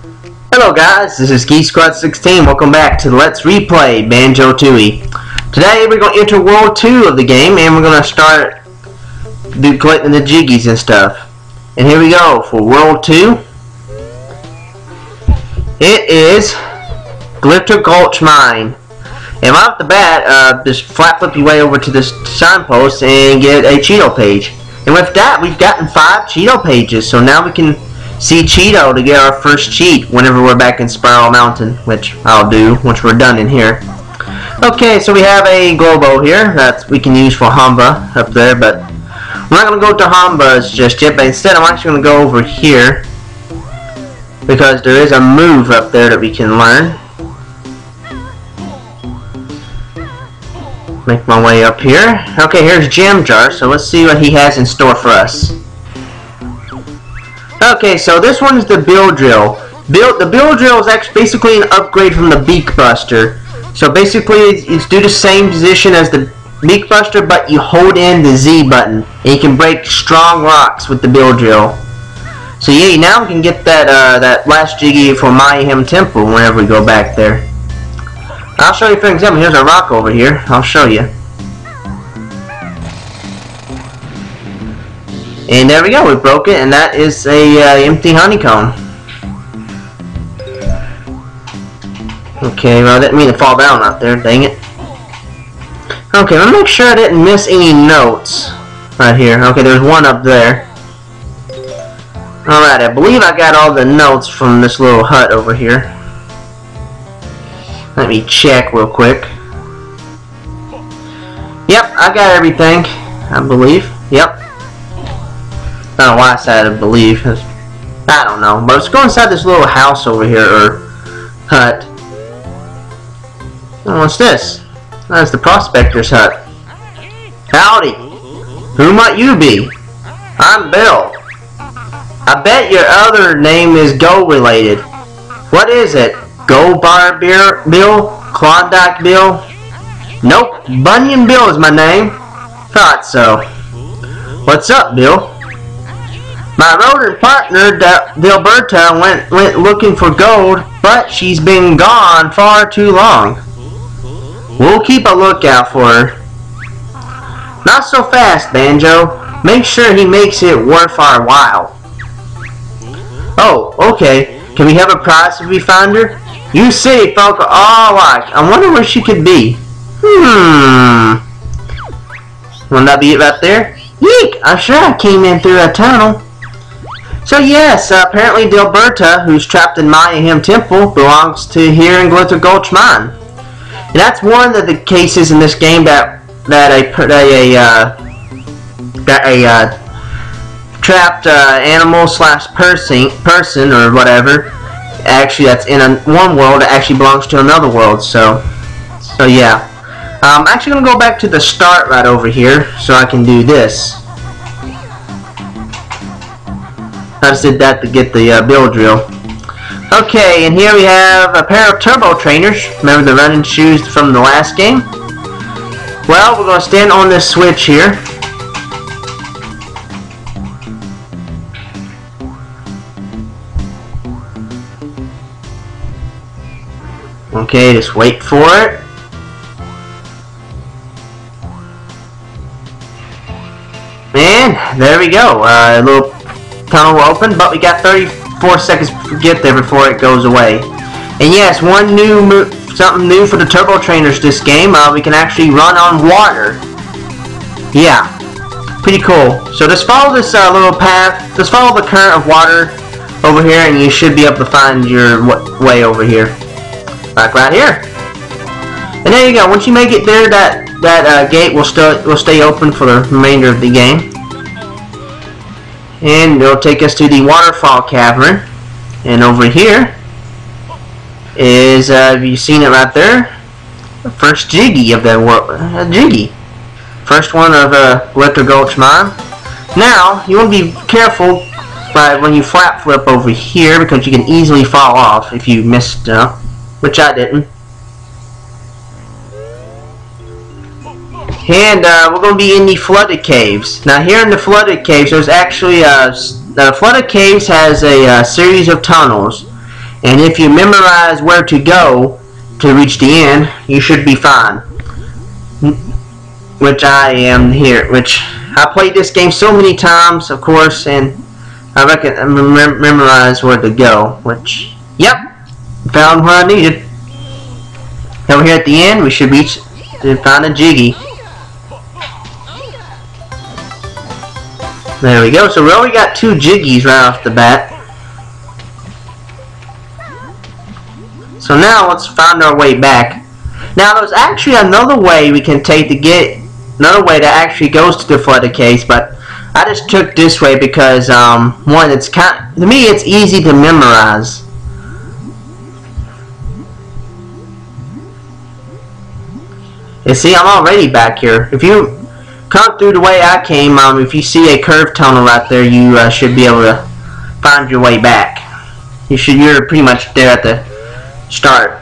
Hello guys, this is Geek Squad 16. Welcome back to Let's Replay Banjo Tooie. Today we're going to enter World 2 of the game and we're going to start collecting the Jiggies and stuff. And here we go for World 2. It is Gilter Gulch Mine. And right off the bat, just flip your way over to this signpost and get a Cheeto page. And with that, we've gotten 5 Cheeto pages, so now we can see Cheeto to get our first cheat whenever we're back in Spiral Mountain, which I'll do once we're done in here. Okay, so we have a Globo here that we can use for Wumba up there, but we're not going to go to Wumba's just yet, but instead I'm actually going to go over here because there is a move up there that we can learn. Make my way up here. Okay, here's Gem Jar, so let's see what he has in store for us. Okay, so this one is the Bill Drill. The Bill Drill is actually basically an upgrade from the Beak Buster. So basically, it's do the same position as the Beak Buster, but you hold in the Z button, and you can break strong rocks with the Bill Drill. So yeah, now we can get that last Jiggy for Mayahem Temple whenever we go back there. I'll show you for example. Here's a rock over here. I'll show you. And there we go. We broke it, and that is a empty honeycomb. Okay, well, I didn't mean to fall down out there. Dang it. Okay, let me make sure I didn't miss any notes right here. Okay, there's one up there. Alright, I believe I got all the notes from this little hut over here. Let me check real quick. Yep, I got everything, I believe. Yep. I don't know why I said I believe. I don't know. But let's go inside this little house over here, or hut. Oh, what's this? That's the prospector's hut. Howdy. Who might you be? I'm Bill. I bet your other name is Go related. What is it? Gold Bar Bill? Klondike Bill? Nope, Bunion Bill is my name. Thought so. What's up, Bill? My rodent partner, Dilberta, went looking for gold, but she's been gone far too long. We'll keep a lookout for her. Not so fast, Banjo. Make sure he makes it worth our while. Oh, okay. Can we have a prize if we find her? You city folk are all alike. I wonder where she could be. Wouldn't that be it right there? Yeek! I'm sure I came in through a tunnel. So yes, apparently Dilberta, who's trapped in Mayahem Temple, belongs to here in Gilter Gulch Mine. And that's one of the cases in this game that a trapped animal slash person or whatever, actually that's in one world that actually belongs to another world. So yeah. I'm actually going to go back to the start right over here so I can do this. I just did that to get the Bill Drill. Okay, and here we have a pair of turbo trainers. Remember the running shoes from the last game? Well, we're going to stand on this switch here. Okay, just wait for it. And there we go. A little tunnel will open, but we got 34 seconds to get there before it goes away. And yes, something new for the turbo trainers this game. We can actually run on water. Yeah, pretty cool. So just follow this little path. Just follow the current of water over here, and you should be able to find your way over here. Like right here. And there you go. Once you make it there, that gate will stay open for the remainder of the game. And it'll take us to the waterfall cavern. And over here is, have you seen it right there? The first Jiggy of the world. Jiggy. First one of Gilter Gulch Mine. Now, you want to be careful when you flip over here because you can easily fall off if you missed, which I didn't. And we're going to be in the flooded caves. Now here in the flooded caves, there's actually the flooded caves has a series of tunnels, And if you memorize where to go to reach the end, you should be fine. Which I am here. Which I played this game so many times, of course, and I reckon I memorize where to go. Which, yep, found where I needed. Over here at the end, we should reach to find a Jiggy. There we go. So we already got 2 Jiggies right off the bat. So now let's find our way back. Now there's actually another way we can take to get another way that actually goes to the flooded case, but I just took this way because one, it's to me it's easy to memorize. You see, I'm already back here. If you come through the way I came, if you see a curved tunnel right there, you should be able to find your way back. You're pretty much there at the start.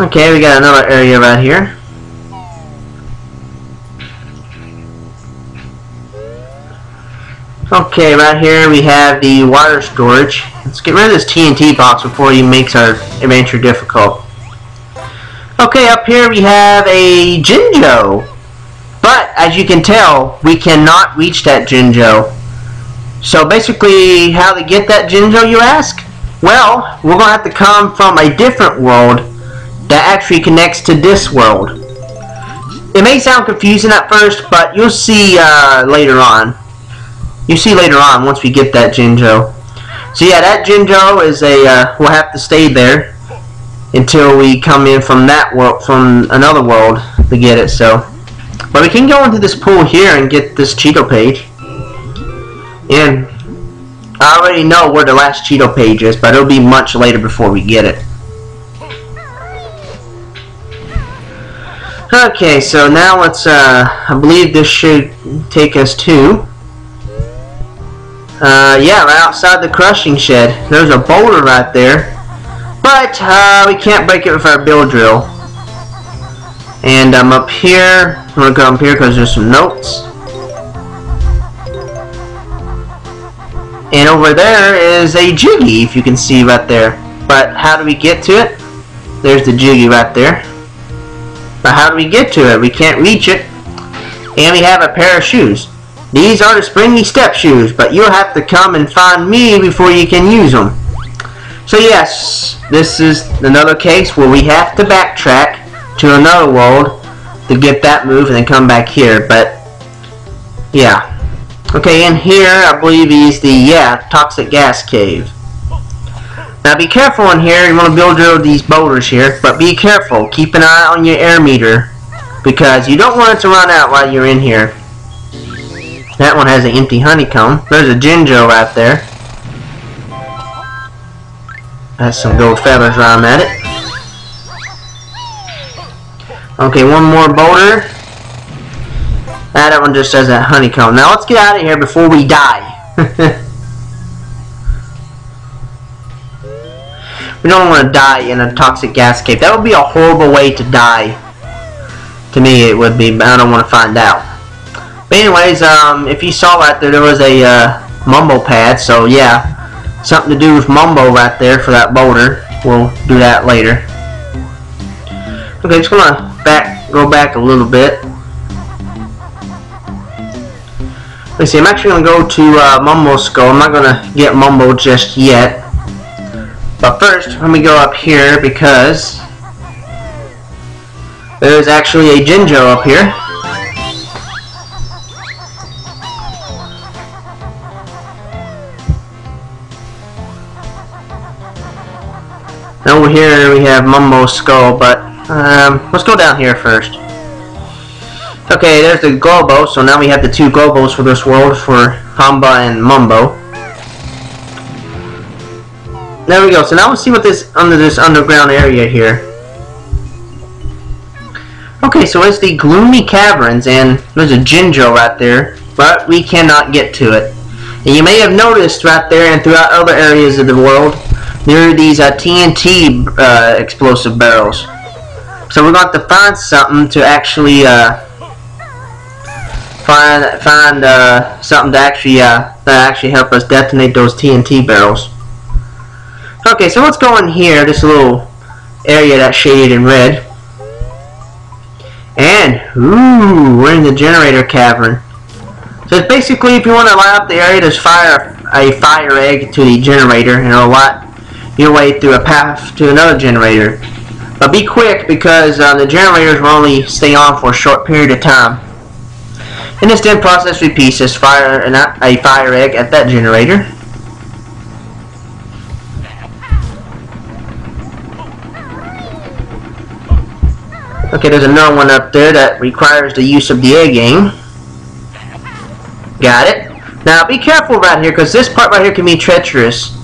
Okay, we got another area right here. Okay, right here we have the water storage. Let's get rid of this TNT box before he makes our adventure difficult. Okay, up here we have a Banjo. But, as you can tell, we cannot reach that Banjo. So basically, how to get that Banjo, you ask? Well, we're going to have to come from a different world that actually connects to this world. It may sound confusing at first, but you'll see later on. You'll see later on once we get that Banjo. So yeah, that Banjo is we'll have to stay there until we come in from that world, from another world to get it. So, but we can go into this pool here and get this Cheeto page. And I already know where the last Cheeto page is, but it'll be much later before we get it. Okay, so now let's, I believe this should take us to, yeah, right outside the crushing shed. There's a boulder right there, but we can't break it with our bill drill. And I'm up here. I'm going to go up here because there's some notes. And over there is a Jiggy, if you can see right there. But how do we get to it? There's the Jiggy right there. But how do we get to it? We can't reach it. And we have a pair of shoes. These are the springy step shoes, but you'll have to come and find me before you can use them. So yes, this is another case where we have to backtrack to another world to get that move and then come back here. But yeah. Okay, in here I believe is the toxic gas cave. Now be careful in here. You want to build drill these boulders here, but be careful. Keep an eye on your air meter because you don't want it to run out while you're in here. That one has an empty honeycomb. There's a Banjo right there. That's some gold feathers while I'm at it. Okay, one more boulder. That one just has a honeycomb. Now let's get out of here before we die. We don't want to die in a toxic gas cave. That would be a horrible way to die. To me it would be, but I don't want to find out. But anyways, if you saw right there, there was a Mumbo pad. So yeah, something to do with Mumbo right there for that boulder. We'll do that later. Okay, just gonna go back a little bit. Let's see, I'm actually gonna go to Mumbo's skull. I'm not gonna get Mumbo just yet. But first, let me go up here because there's actually a Banjo up here. Over here we have Mumbo's skull, but let's go down here first. Okay, there's the Globo, so now we have the 2 Globos for this world, for Hamba and Mumbo. There we go, so now let's see what this under this underground area here. Okay, so it's the gloomy caverns, and there's a Banjo right there, but we cannot get to it. And you may have noticed right there and throughout other areas of the world, there are these TNT explosive barrels. So we're going to have to find something to actually find something to actually help us detonate those TNT barrels. Okay, so let's go in here, this little area that's shaded in red. And, ooh, we're in the generator cavern. So it's basically, if you want to light up the area, just fire a fire egg to the generator, and it'll light your way through a path to another generator. But be quick, because the generators will only stay on for a short period of time. And this then process repeats, just fire a fire egg at that generator. Okay, there's another one up there that requires the use of the egg game. Got it. Now be careful right here, because this part right here can be treacherous.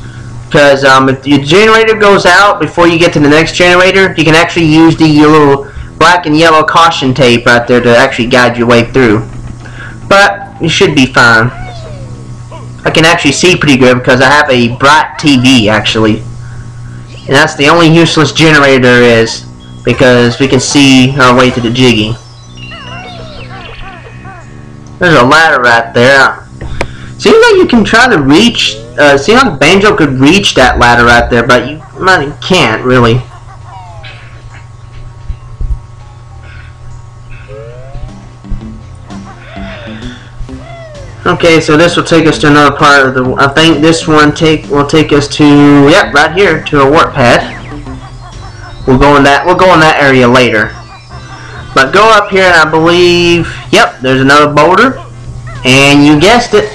Because if your generator goes out before you get to the next generator, you can actually use the little black and yellow caution tape right there to actually guide your way through. But you should be fine. I can actually see pretty good because I have a bright TV actually. And that's the only useless generator there is, because we can see our way to the Jiggy. There's a ladder right there. Seems like you can try to reach, seems like Banjo could reach that ladder right there, but you can't really. Okay, so this will take us to another part of the, I think this one will take us to, yep, right here, to a warp pad. We'll go in that area later. But go up here and I believe, yep, there's another boulder. And you guessed it.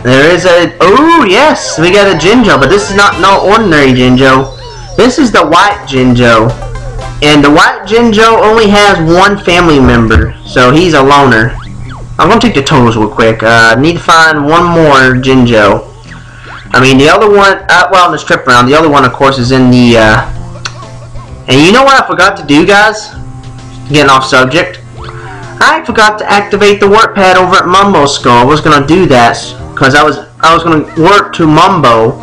There is a, oh yes, we got a Jinjo, but this is not no ordinary Jinjo. This is the white Jinjo. And the white Jinjo only has one family member, so he's a loner. I'm going to take the totals real quick. I need to find one more Jinjo. I mean, the other one, well, in this trip round, the other one, of course, is in the, and you know what I forgot to do, guys? Getting off subject. I forgot to activate the warp pad over at Mumbo's skull. I was going to do that, because I was going to warp to Mumbo,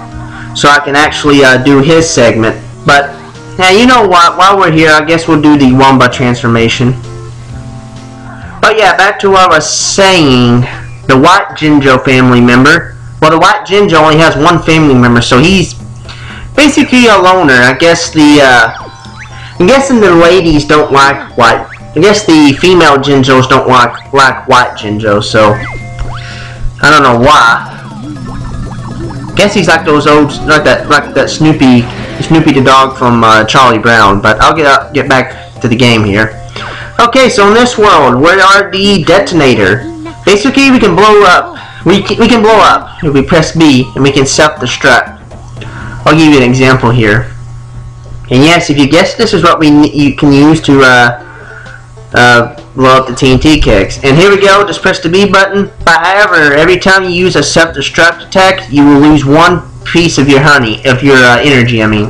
so I can actually do his segment. But, now, you know what? While we're here, I guess we'll do the Wumba Transformation. But yeah, back to what I was saying, the white Jinjo family member. Well, the white Jinjo only has one family member, so he's basically a loner. I guess I'm guessing the ladies don't like white. I guess the female Jinjos don't like white Jinjos, so I don't know why. I guess he's like those old, like that Snoopy the dog from Charlie Brown. But I'll get back to the game here. Okay, so in this world, we are the detonator. Basically, we can blow up. We can blow up if we press B, and we can self-destruct. I'll give you an example here. And yes, if you guess, this is what you can use to blow up the TNT kegs. And here we go. Just press the B button. But however, every time you use a self-destruct attack, you will lose one piece of your energy. I mean.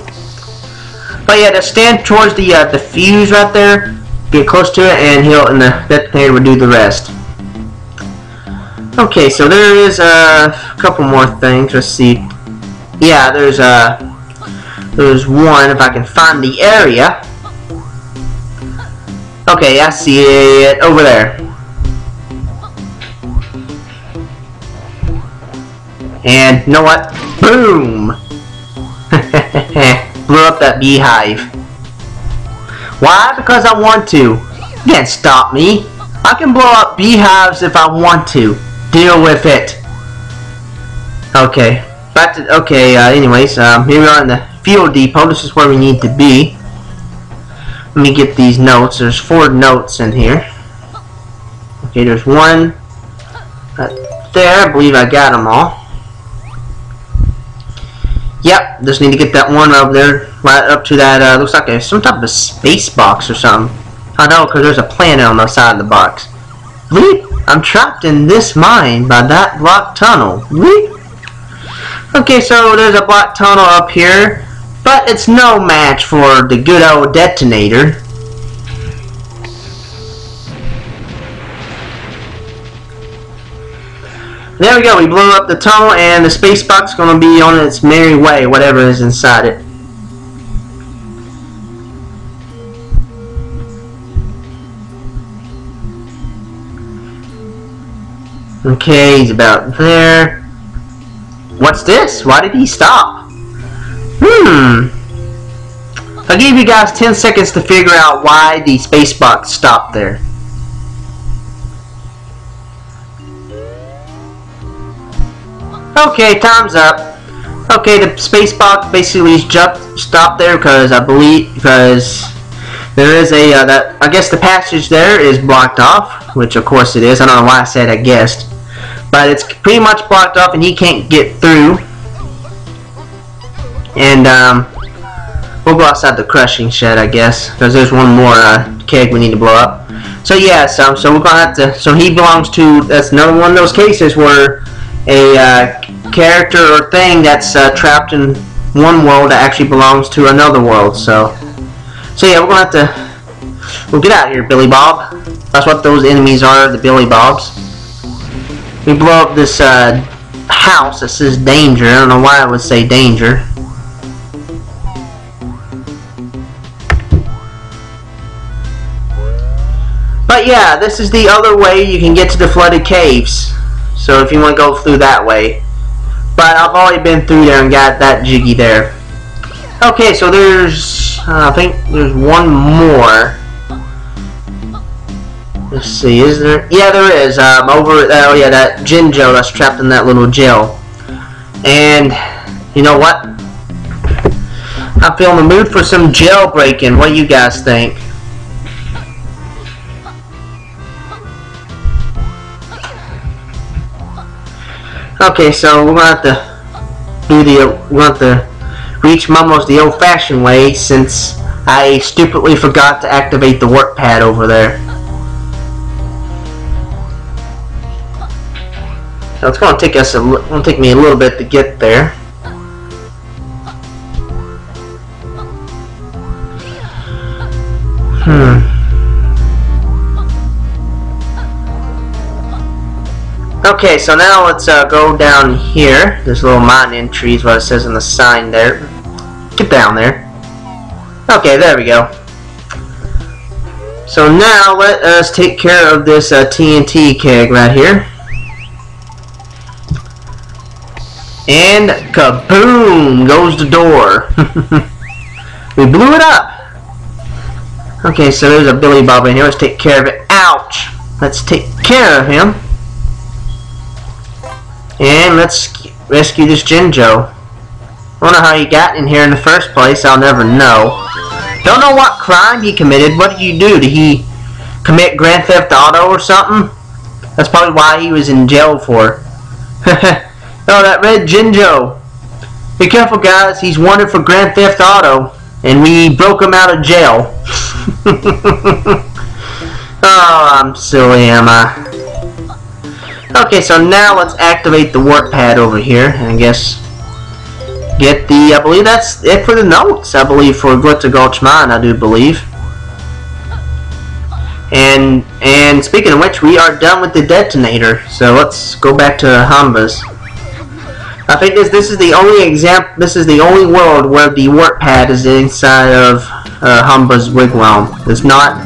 But yeah, just stand towards the fuse right there. Get close to it, and the detonator will do the rest. Okay, so there is a couple more things. Let's see. Yeah, there's one. If I can find the area. Okay, I see it over there. And you know what? Boom! Blew up that beehive. Why? Because I want to. You can't stop me. I can blow up beehives if I want to. Deal with it. Okay. Back to, okay, anyways, here we are in the fuel depot. This is where we need to be. Let me get these notes. There's 4 notes in here. Okay, there's one right there. I believe I got them all. Yep, just need to get that one up there, right up to that, looks like some type of space box or something. I know, because there's a planet on the side of the box. Bleep, I'm trapped in this mine by that block tunnel. Bleep. Okay, so there's a block tunnel up here, but it's no match for the good old detonator. There we go, we blew up the tunnel, and the space box is going to be on its merry way, whatever is inside it. Okay, he's about there. What's this? Why did he stop? I gave you guys 10 seconds to figure out why the space box stopped there. Okay, time's up. Okay, the space box basically stopped there because there is a I guess the passage there is blocked off, which of course it is. I don't know why I said I guessed, but it's pretty much blocked off and he can't get through. And we'll go outside the crushing shed, I guess, because there's one more keg we need to blow up. So yeah, so we're gonna have to. So he belongs to. That's another one of those cases where a character or thing that's trapped in one world that actually belongs to another world. So yeah, we're gonna have to. We'll get out of here, Billy Bob. That's what those enemies are, the Billy Bobs. We blow up this house that says danger. I don't know why I would say danger. But yeah, this is the other way you can get to the flooded caves. So if you want to go through that way. But I've already been through there and got that Jiggy there. Okay, so there's, I think there's one more. Let's see, is there? Yeah, there is. Over, oh yeah, that Jinjo that's trapped in that little jail. And, you know what? I'm feeling the mood for some jailbreaking. What do you guys think? Okay, so we're gonna have to do we're gonna have to reach Mumbo's the old-fashioned way since I stupidly forgot to activate the work pad over there. So it's gonna take me a little bit to get there. Okay, so now let's go down here. This little mine entry is what it says on the sign there. Get down there. Okay, there we go. So now let us take care of this TNT keg right here. And kaboom goes the door. We blew it up. Okay, so there's a Billy Bob in here. Let's take care of it. Ouch! Let's take care of him. And let's rescue this Jinjo. I don't know how he got in here in the first place. I'll never know. Don't know what crime he committed. What did you do? Did he commit Grand Theft Auto or something? That's probably why he was in jail for. Oh, that red Jinjo. Be careful, guys. He's wanted for Grand Theft Auto. And we broke him out of jail. Oh, I'm silly, am I? Okay, so now let's activate the work pad over here, and I guess get the, I believe that's it for the notes, I believe, for Gilter Gulch Mine, I do believe. And speaking of which, we are done with the detonator, so let's go back to Humba's. I think this is the only world where the work pad is inside of Humba's wigwam. It's not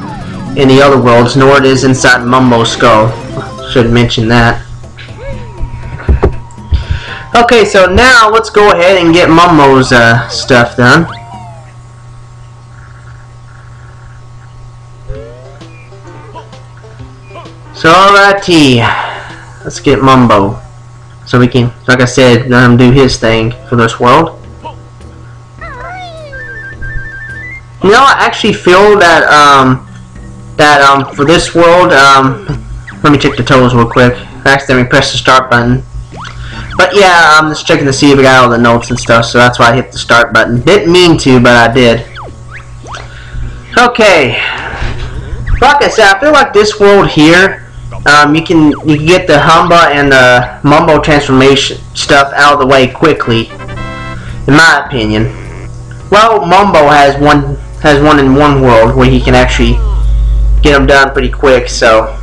in the other worlds, nor it is inside Mumbo's skull. Should mention that. Okay, so now let's go ahead and get Mumbo's stuff done. So alrighty, let's get Mumbo, so we can, like I said, let him do his thing for this world. You know, I actually feel that for this world, let me check the totals real quick. I accidentally pressed the start button. But yeah, I'm just checking to see if I got all the notes and stuff, so that's why I hit the start button. Didn't mean to, but I did. Okay. Like I said, I feel like this world here, you can get the Wumba and the Mumbo Transformation stuff out of the way quickly, in my opinion. Well, Mumbo has one in one world where he can actually get them done pretty quick, so.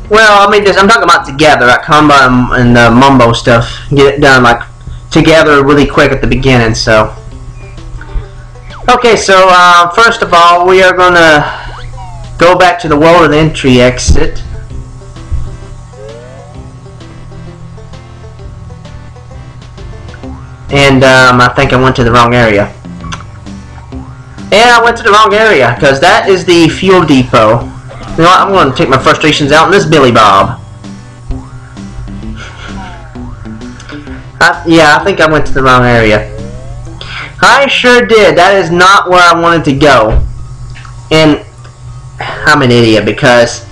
Well, I mean, I'm talking about together, like Wumba and the Mumbo stuff. Get it done, like, together really quick at the beginning, so. Okay, so, first of all, we are going to go back to the world of the entry exit. and I think I went to the wrong area. And I went to the wrong area, because that is the fuel depot. You know what, I'm going to take my frustrations out on this Billy Bob. Yeah, I think I went to the wrong area. I sure did. That is not where I wanted to go. And I'm an idiot, because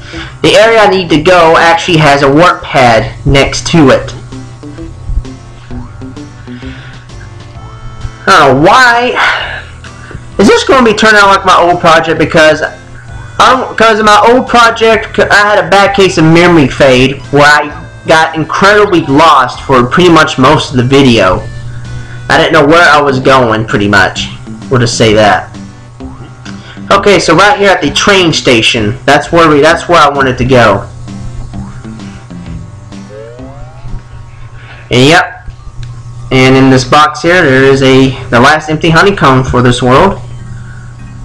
the area I need to go actually has a warp pad next to it. I don't know why. Is this going to be turning out like my old project? Because in my old project, I had a bad case of memory fade where I got incredibly lost for pretty much most of the video. I didn't know where I was going, pretty much. We'll just say that. Okay, so right here at the train station, that's where I wanted to go. And yep. And in this box here, there is the last empty honeycomb for this world.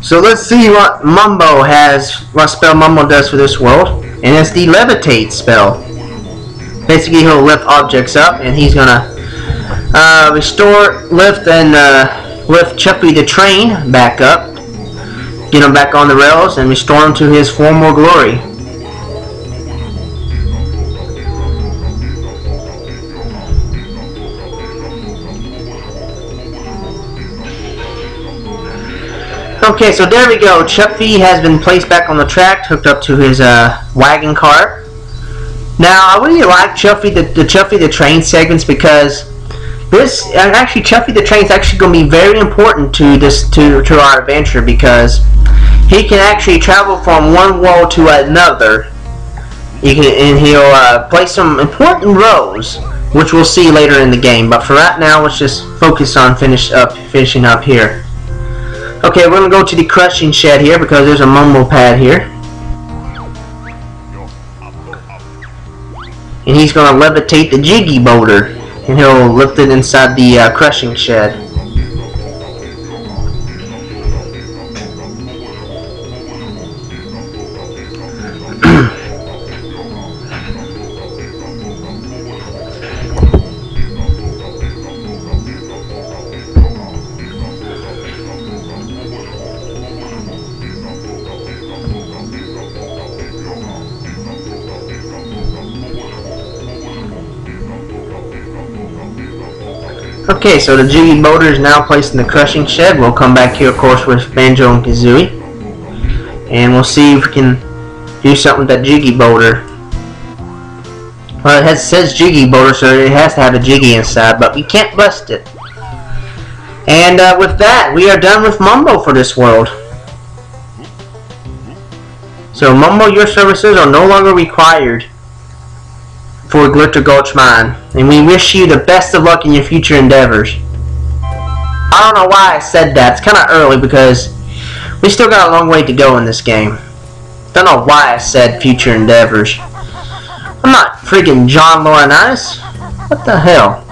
So let's see what Mumbo has, what spell Mumbo does for this world. And it's the levitate spell. Basically, he'll lift objects up, and he's gonna lift Chuffy the train back up, get him back on the rails, and restore him to his former glory. Okay, so there we go. Chuffy has been placed back on the track, hooked up to his wagon cart. Now, I really like Chuffy the train segments, because Chuffy the train is actually going to be very important to our adventure, because he can actually travel from one world to another. And he'll play some important roles, which we'll see later in the game. But for right now, let's just focus on finishing up here. Okay, we're going to go to the crushing shed here, because there's a Mumbo pad here. And he's going to levitate the Jiggy Boulder, and he'll lift it inside the crushing shed. Okay, so the Jiggy Boulder is now placed in the crushing shed. We'll come back here, of course, with Banjo and Kazooie, and we'll see if we can do something with that Jiggy Boulder. Well, it says Jiggy Boulder, so it has to have a Jiggy inside, but we can't bust it. And with that, we are done with Mumbo for this world. So Mumbo, your services are no longer required for Gilter Gulch Mine, and we wish you the best of luck in your future endeavors. I don't know why I said that. It's kind of early, because we still got a long way to go in this game. Don't know why I said future endeavors. I'm not freaking John Laurinaitis. What the hell?